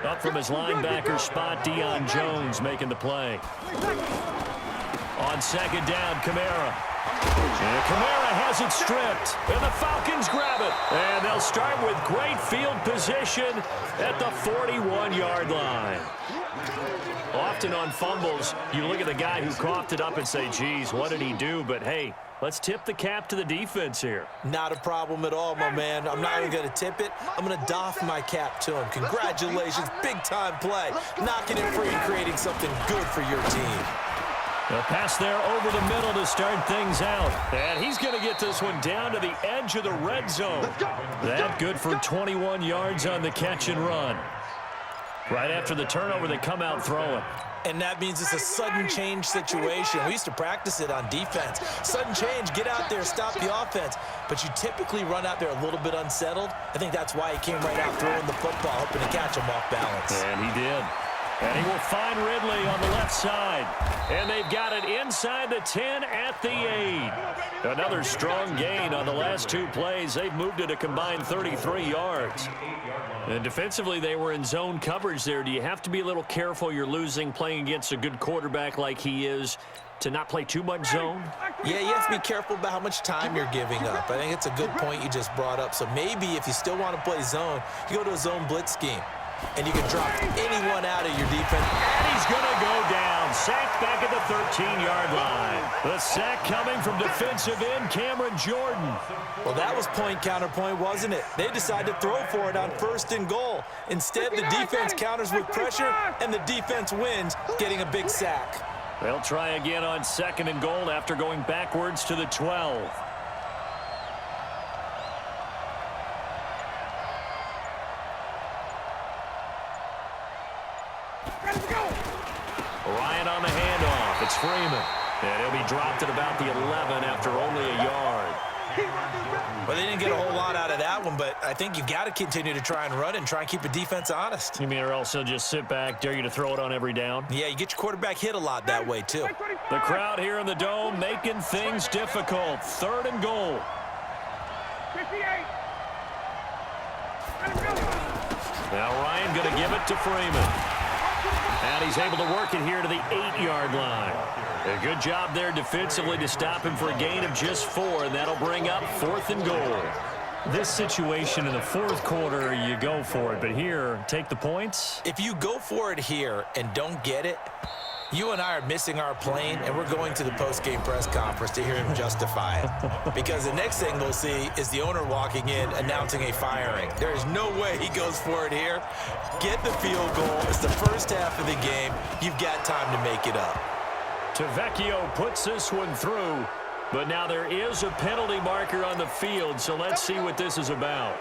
Up from his linebacker spot, Deion Jones making the play. On second down, Kamara. And Kamara has it stripped, and the Falcons grab it. And they'll start with great field position at the 41-yard line. Often on fumbles, you look at the guy who coughed it up and say, geez, what did he do? But, hey, let's tip the cap to the defense here. Not a problem at all, my man. I'm not even going to tip it. I'm going to doff my cap to him. Congratulations, big-time play. Knocking it free and creating something good for your team. A pass there over the middle to start things out. And he's going to get this one down to the edge of the red zone. That good for 21 yards on the catch and run. Right after the turnover, they come out throwing. And that means it's a sudden change situation. We used to practice it on defense. Sudden change, get out there, stop the offense. But you typically run out there a little bit unsettled. I think that's why he came right out throwing the football, hoping to catch him off balance. And he did. And he will find Ridley on the left side. And they've got it inside the 10 at the 8. Another strong gain on the last two plays. They've moved it a combined 33 yards. And defensively, they were in zone coverage there. Do you have to be a little careful you're losing playing against a good quarterback like he is to not play too much zone? Yeah, you have to be careful about how much time you're giving up. I think it's a good point you just brought up. So maybe if you still want to play zone, you go to a zone blitz scheme. And you can drop anyone out of your defense. And he's going to go down. Sacked back at the 13-yard line. The sack coming from defensive end Cameron Jordan. Well, that was point counterpoint, wasn't it? They decided to throw for it on 1st and goal. Instead, the defense counters with pressure, and the defense wins, getting a big sack. They'll try again on 2nd and goal after going backwards to the 12. Ryan on the handoff. It's Freeman. And he'll be dropped at about the 11 after only a yard. Well, they didn't get a whole lot out of that one, but I think you've got to continue to try and run and try and keep the defense honest. You mean or else they'll just sit back, dare you to throw it on every down? Yeah, you get your quarterback hit a lot that way, too. The crowd here in the Dome making things difficult. 3rd and goal. 58. Now Ryan going to give it to Freeman. And he's able to work it here to the 8-yard line. A good job there defensively to stop him for a gain of just 4, and that'll bring up 4th and goal. This situation in the 4th quarter, you go for it. But here, take the points. If you go for it here and don't get it, you and I are missing our plane, and we're going to the post-game press conference to hear him justify it. Because the next thing we'll see is the owner walking in announcing a firing. There is no way he goes for it here. Get the field goal. It's the first half of the game. You've got time to make it up. Tavecchio puts this one through, but now there is a penalty marker on the field, so let's see what this is about.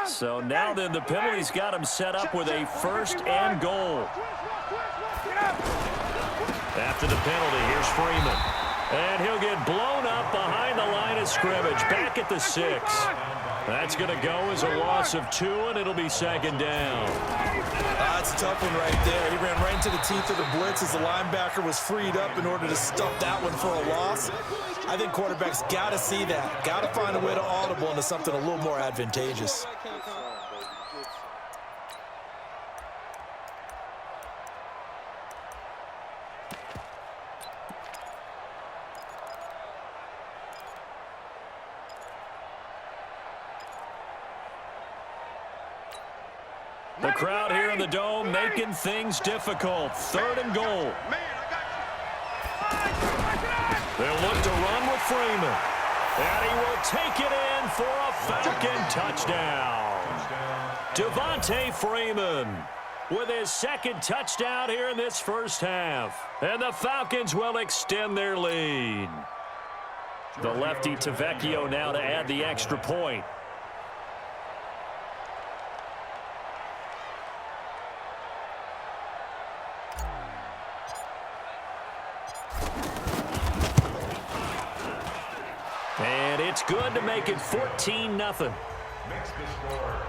So now then the penalty's got him set up with a 1st and goal. After the penalty, here's Freeman. And he'll get blown up behind the line of scrimmage, back at the 6. That's going to go as a loss of 2, and it'll be 2nd down. That's a tough one right there. He ran right into the teeth of the blitz as the linebacker was freed up in order to stuff that one for a loss. I think quarterbacks got to see that. Got to find a way to audible into something a little more advantageous. The crowd here in the Dome making things difficult. 3rd and goal. They'll look to run with Freeman. And he will take it in for a Falcon touchdown. Devontae Freeman with his 2nd touchdown here in this first half. And the Falcons will extend their lead. The lefty Tavecchio now to add the extra point. And it's good to make it 14-0. Next to score,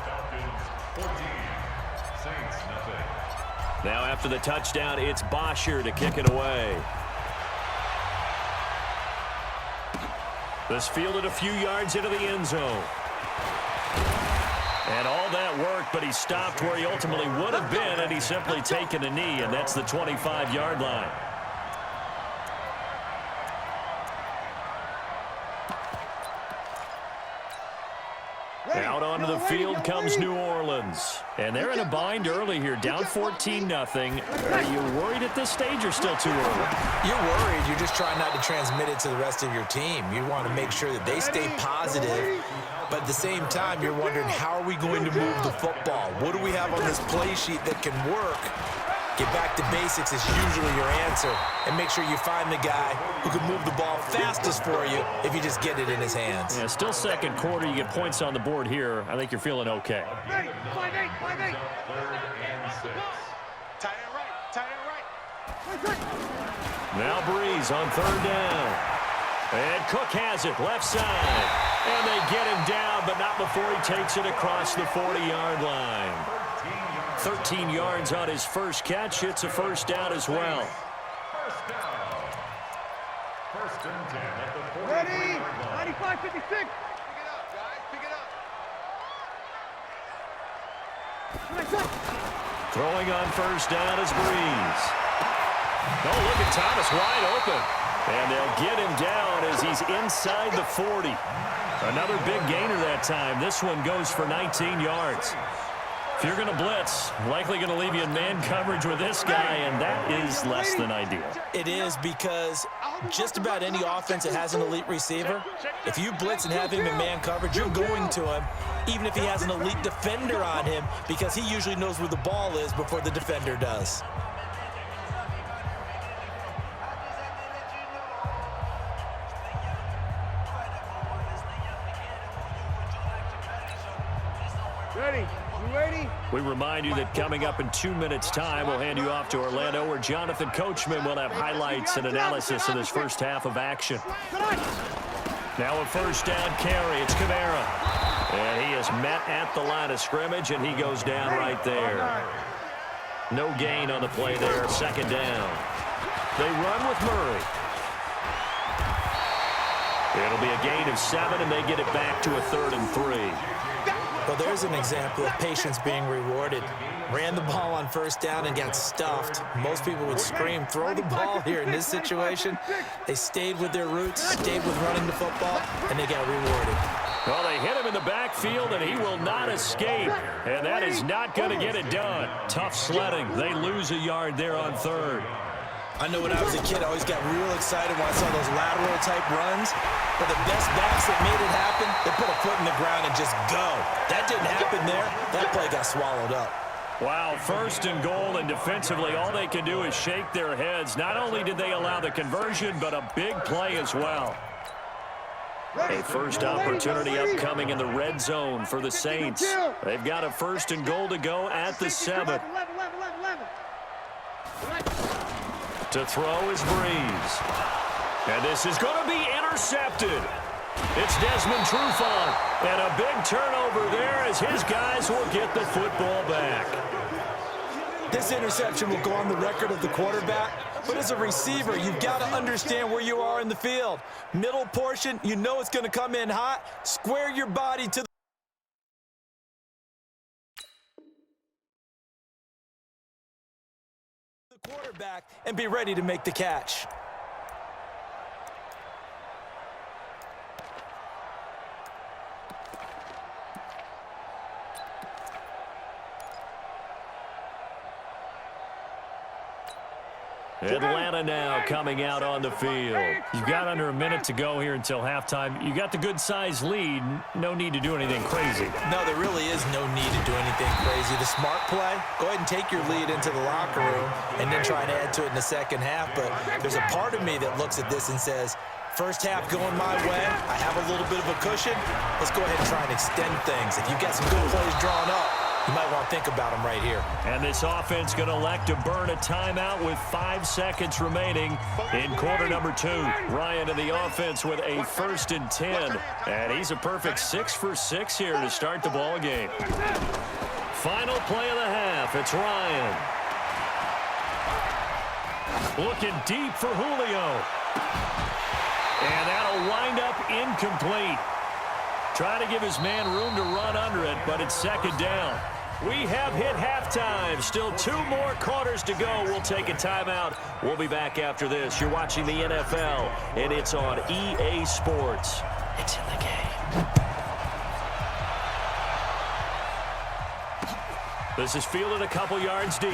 Falcons 14, Saints nothing. Now after the touchdown, it's Bosher to kick it away. This fielded a few yards into the end zone. And all that worked, but he stopped where he ultimately would have been, and he's simply taken a knee, and that's the 25-yard line. Out onto the field comes New Orleans. And they're in a bind early here, down 14-0. Are you worried at this stage or still too early? You're worried. You're just trying not to transmit it to the rest of your team. You want to make sure that they stay positive. But at the same time, you're wondering, how are we going to move the football? What do we have on this play sheet that can work? Get back to basics is usually your answer. And make sure you find the guy who can move the ball fastest for you if you just get it in his hands. Yeah, still second quarter. You get points on the board here. I think you're feeling okay. 5-8. Third and 6. Tight end right. Now Breeze on third down. And Cook has it, left side. And they get him down, but not before he takes it across the 40-yard line. 13 yards on his first catch. It's a first down as well. First down. First and 10 at the 40. Ready? 95-56. Pick it up, guys. Pick it up. Throwing on first down is Breeze. Oh, look at Thomas wide open. And they'll get him down as he's inside the 40. Another big gainer that time. This one goes for 19 yards. If you're going to blitz, likely going to leave you in man coverage with this guy, and that is less than ideal. It is, because just about any offense that has an elite receiver, if you blitz and have him in man coverage, you're going to him, even if he has an elite defender on him, because he usually knows where the ball is before the defender does. Ready? You ready? We remind you that coming up in 2 minutes' time, we'll hand you off to Orlando, where Jonathan Coachman will have highlights and analysis of this first half of action. Now a first down carry. It's Kamara. And he is met at the line of scrimmage, and he goes down right there. No gain on the play there. Second down. They run with Murray. It'll be a gain of 7, and they get it back to a 3rd and 3. Well, there's an example of patience being rewarded. Ran the ball on first down and got stuffed. Most people would scream, throw the ball here. In this situation, they stayed with their roots, stayed with running the football, and they got rewarded. Well, they hit him in the backfield, and he will not escape. And that is not going to get it done. Tough sledding. They lose a yard there on 3rd. I know when I was a kid, I always got real excited when I saw those lateral-type runs. But the best backs that made it happen, they put a foot in the ground and just go. That didn't happen there. That play got swallowed up. Wow, 1st and goal, and defensively, all they can do is shake their heads. Not only did they allow the conversion, but a big play as well. A first opportunity upcoming in the red zone for the Saints. They've got a 1st and goal to go at the 7. To throw is Breeze. And this is going to be intercepted. It's Desmond Trufant. And a big turnover there as his guys will get the football back. This interception will go on the record of the quarterback. But as a receiver, you've got to understand where you are in the field. Middle portion, you know it's going to come in hot. Square your body to the quarterback and be ready to make the catch. Atlanta now coming out on the field. You've got under a minute to go here until halftime. You got the good-sized lead. No need to do anything crazy. No, there really is no need to do anything crazy. The smart play, go ahead and take your lead into the locker room and then try and add to it in the second half. But there's a part of me that looks at this and says, first half going my way, I have a little bit of a cushion. Let's go ahead and try and extend things. If you've got some good plays drawn up, you might want to think about them right here. And this offense going to elect to burn a timeout with 5 seconds remaining in quarter number 2. Ryan to the offense with a 1st and 10. And he's a perfect 6 for 6 here to start the ball game. Final play of the half. It's Ryan. Looking deep for Julio. And that'll wind up incomplete. Trying to give his man room to run under it, but it's second down. We have hit halftime. Still 2 more quarters to go. We'll take a timeout. We'll be back after this. You're watching the NFL, and it's on EA Sports. It's in the game. This is fielded a couple yards deep.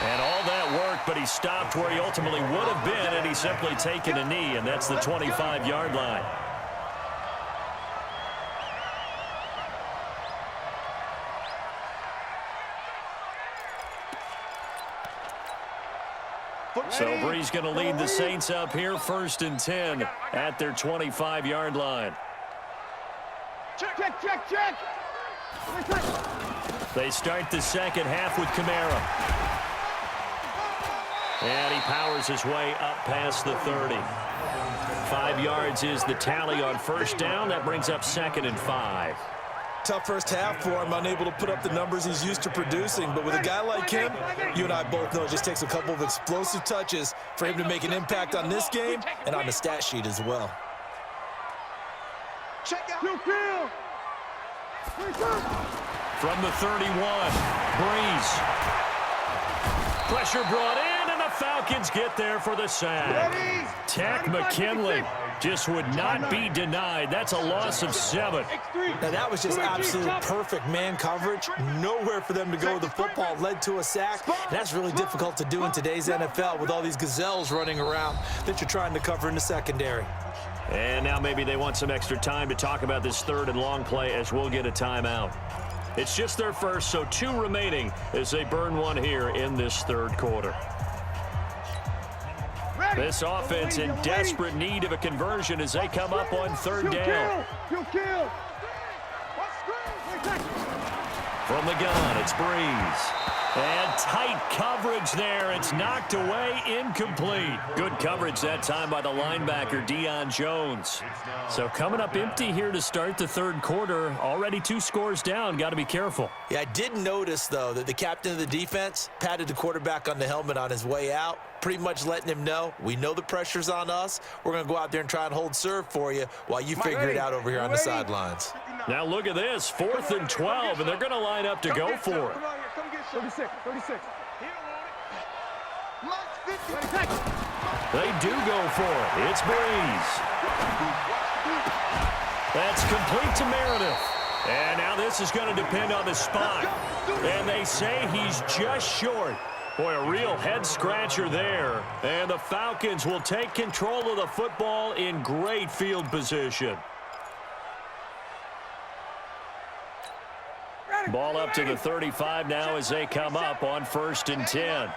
And all that worked, but he stopped where he ultimately would have been, and he's simply taken a knee, and that's the 25-yard line. So Bree's going to lead the Saints up here, 1st and 10 at their 25-yard line. Check, check, check, check. They start the second half with Kamara. And he powers his way up past the 30. 5 yards is the tally on first down. That brings up 2nd and 5. Tough first half for him, unable to put up the numbers he's used to producing. But with a guy like him, you and I both know it just takes a couple of explosive touches for him to make an impact on this game and on the stat sheet as well. From the 31, Breeze. Pressure brought in, and the Falcons get there for the sack. Tack McKinley just would not be denied. That's a loss of 7. Now that was just absolute perfect man coverage. Nowhere for them to go with the football. Led to a sack. And that's really difficult to do in today's NFL with all these gazelles running around that you're trying to cover in the secondary. And now maybe they want some extra time to talk about this 3rd and long play as we'll get a timeout. It's just their first, so 2 remaining as they burn one here in this 3rd quarter. This offense in desperate need of a conversion as they come up on 3rd down. From the gun, it's Breeze. And tight coverage there. It's knocked away, incomplete. Good coverage that time by the linebacker, Deion Jones. So coming up empty here to start the 3rd quarter. Already 2 scores down. Got to be careful. Yeah, I did notice, though, that the captain of the defense patted the quarterback on the helmet on his way out, pretty much letting him know, we know the pressure's on us. We're going to go out there and try and hold serve for you while you figure it out over here on the sidelines. Now look at this, 4th and 12, and they're going to line up to go for it. 36. They do go for it. It's Breeze. That's complete to Meredith. And now this is going to depend on the spot. And they say he's just short. Boy, a real head-scratcher there. And the Falcons will take control of the football in great field position. Ball up to the 35 now as they come up on 1st and 10.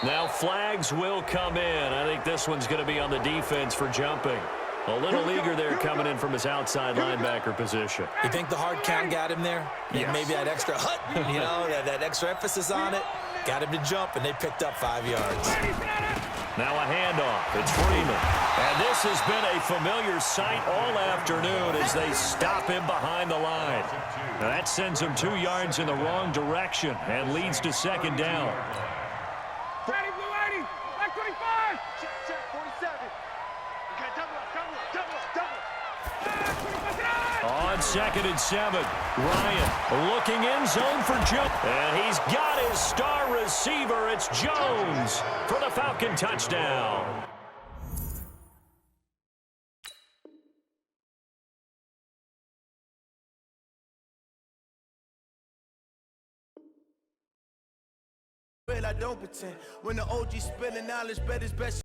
Now flags will come in. I think this one's going to be on the defense for jumping. A little eager there coming in from his outside linebacker position. You think the hard count got him there? Yes. Maybe that extra that extra emphasis on it got him to jump, and they picked up 5 yards. Now a handoff. It's Freeman. And this has been a familiar sight all afternoon as they stop him behind the line. Now that sends him 2 yards in the wrong direction and leads to 2nd down. Ready, blue 80, back 25. Check, 47. Okay, double up. On 2nd and 7, Ryan looking in zone for Jones. And he's got his star receiver. It's Jones for the Falcon touchdown. I don't pretend. When the OG spilling knowledge, bet it's best.